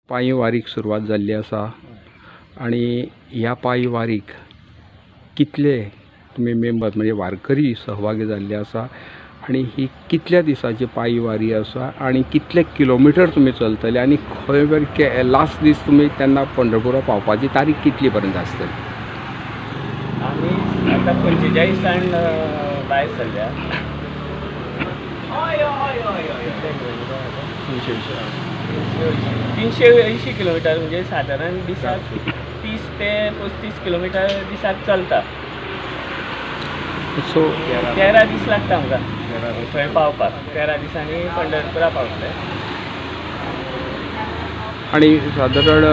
पायी वारीक सुरवात जाल्ली आसा आणि ह्या पायी वारीक कितले तुमी मेंबर म्हणजे वारकरी सहभागी जाल्ले आसा आणि ही कितल्या दिसाची पायी वारी आसा आणि कितले किलोमीटर तुमी चलतले आणि खंय लास्ट दीस तुमी तेन्ना पंढरपुरा पावपाची तारीख कितली पर्यंत आसतली? आम्ही आता 45 भायर सरल्या. 380 किलोमीटर म्हणजे साधारण दिसाक 30 ते 35 किलोमीटर दिसाक चलता. सो 13 दीस लागता आमकां थंय पावपाक. 13 दिसांनी पंढरपुरा पावतले. आणि साधारण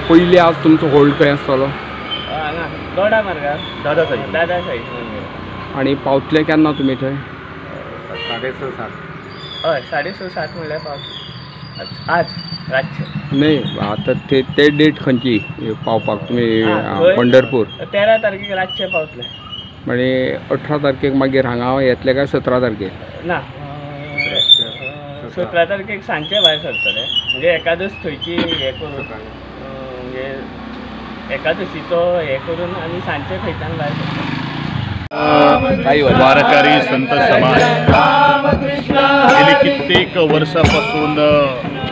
पयली आज तुमचो होल्ड खंय आसतलो? हांगा दोडा मार्गार दादा साईड. आणि पावतले केन्ना तुमी थंय? 6:30 हय 6:30 म्हणल्यार पावतले आज रातचे. नाही आता ते डेट खंयची पावपाक तुमी पंढरपूर? 13 तारखेक रातचे पावतले. म्हणजे 18 तारखेक मागीर हांगा येतले काय 17 तारखेक? ना 17 तारखेक सांजचे भायर सरतले. म्हणजे एकादश थंयची हे करून म्हणजे एकादशीचो हे करून आमी सांजचे थंयच्यान भायर सरतले. वारकरी संत समाज गेली कित्येक वर्षापासून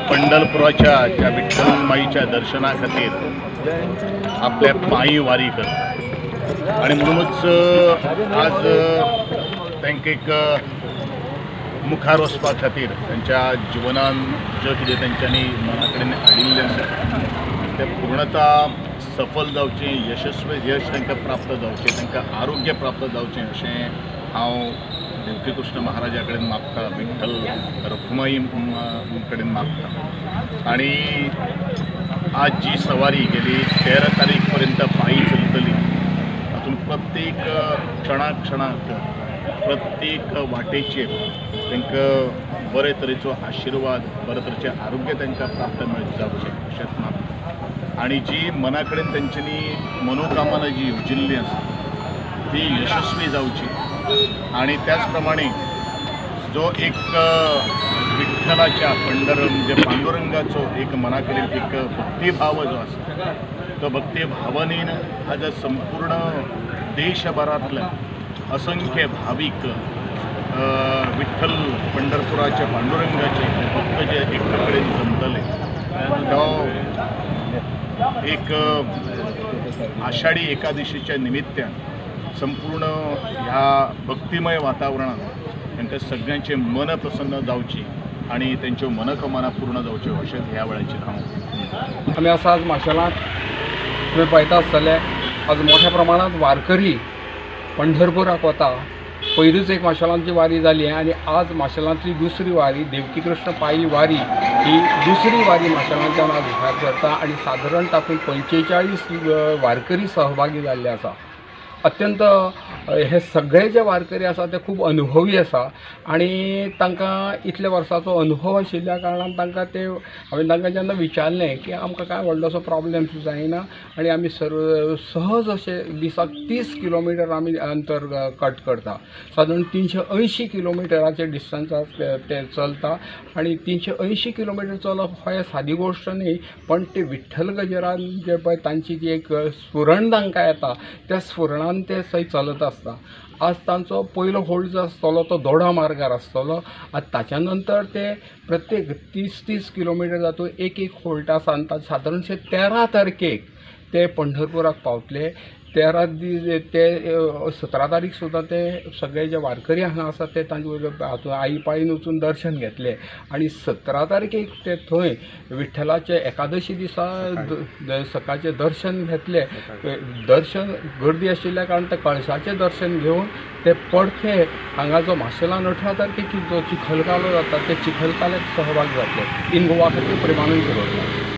पंढरपुराच्या ज्या विठ्ठल माईच्या दर्शना खातीर आपल्या पायी वारी करतात आणि म्हणूनच आज तांकां एक मुखार वचपा खातीर त्यांच्या जिवनान जे कितें तेंच्यांनी मना कडेन हाडिल्लें आसा तें पूर्णता सफल जावचें, यशस्वी यश तांकां प्राप्त जावचें, तांकां आरोग्य प्राप्त जावचें अशें हांव देवकी कृष्ण महाराजा कडेन मागतां, विठ्ठल रखुमाई कडेन मागतां. आणि आज जी सवारी गेली 13 तारीख पर्यंत पायी चलतली, हातूंत प्रत्येक क्षणाक प्रत्येक वाटेचेर तांकां बरे तरेचो आशिर्वाद, बरे तरेचें आरोग्य तांकां प्राप्त जावचें अशेंच मागतां. आणि जी मना कडेन तेंच्यांनी मनोकामना जी येवजिल्ली आसा ती यशस्वी जावची. आणि त्याच प्रमाणे जो एक विठ्ठलाच्या म्हणजे पांडुरंगाचो एक मना कडेन एक भक्तिभाव जो आसा तो भक्तिभावनेन आज संपूर्ण देशभरांतले असंख्य भाविक विठ्ठल पंढरपुराचे पांडुरंगाचे भक्त जे एक कडेन जमतले तो एक आषाढी एकादशीच्या निमित्तान संपूर्ण ह्या भक्तिमय वातावरणात तांकां सगळ्यांचे मन प्रसन्न जावची आणि त्यांच्यो मनोकामना पूर्ण जावच्यो अशें ह्या वेळाचेर हांव. आमी आसा आज माशेलांत. तुमी पळयता आसतले आज मोठ्या प्रमाणात वारकरी पंढरपुराक वता. पयलींच एक माशेलांतची वारी जाली आणि आज माशेलांतली दुसरी वारी देवकी कृष्ण पायी वारी ही दुसरी वारी माशेलांतल्यान आज भायर सरता आणि साधारण तातूंत 45 वारकरी सहभागी जाल्ले आसा. अत्यंत हे सगळे जे वारकरी आसा ते खूब अनुभवी आसा आणि तांकां इतल्या वर्साचो अनुभव आशिल्ल्या कारणान तांकां ते हांवें तांकां जेन्ना विचारलें की आमकां काय व्हडलोसो प्रॉब्लेम जायना आणि आमी सहज अशे दिसाक 30 किलोमिटर आमी अंतर कट करता. साधारण 380 किलोमिटराचे डिस्टन्साक ते चलता आणि 380 किलोमिटर चलप हे सादी गोश्ट न्ही, पण ते विठ्ठल गजरान जे पळय तांची जी एक स्फुरण तांकां येता त्या स्फुरणान ते थंय चलत आसता. आज तांचो पयलो होल्ड जो आसतलो तो दोडा मार्गार आसतलो. आतां ताच्या नंतर ते प्रत्येक 30 किलोमिटर जातून एक होल्ड आसा आनी सादारणशे 13 तारखेक ते पंढरपुराक पावतले. 13 दीस ते 17 तारीख सुद्दां ते सगळे जे वारकरी हांगा आसा ते तांचे हातून आई पाळीन वचून दर्शन घेतले आणि 17 तारखेक ते थंय विठ्ठलाचे एकादशी दिसा सकाळचे दर्शन घेतले. दर्शन गर्दी आशिल्ल्या कारणान ते कळसाचें दर्शन घेवन ते पडखे हांगा जो माशेलान 18 तारखेक जो चिखलकालो जाता ते चिखलकाल्याक सहभाग जातले. इन गोवा खातीर प्रेमानंद शिरोडकर.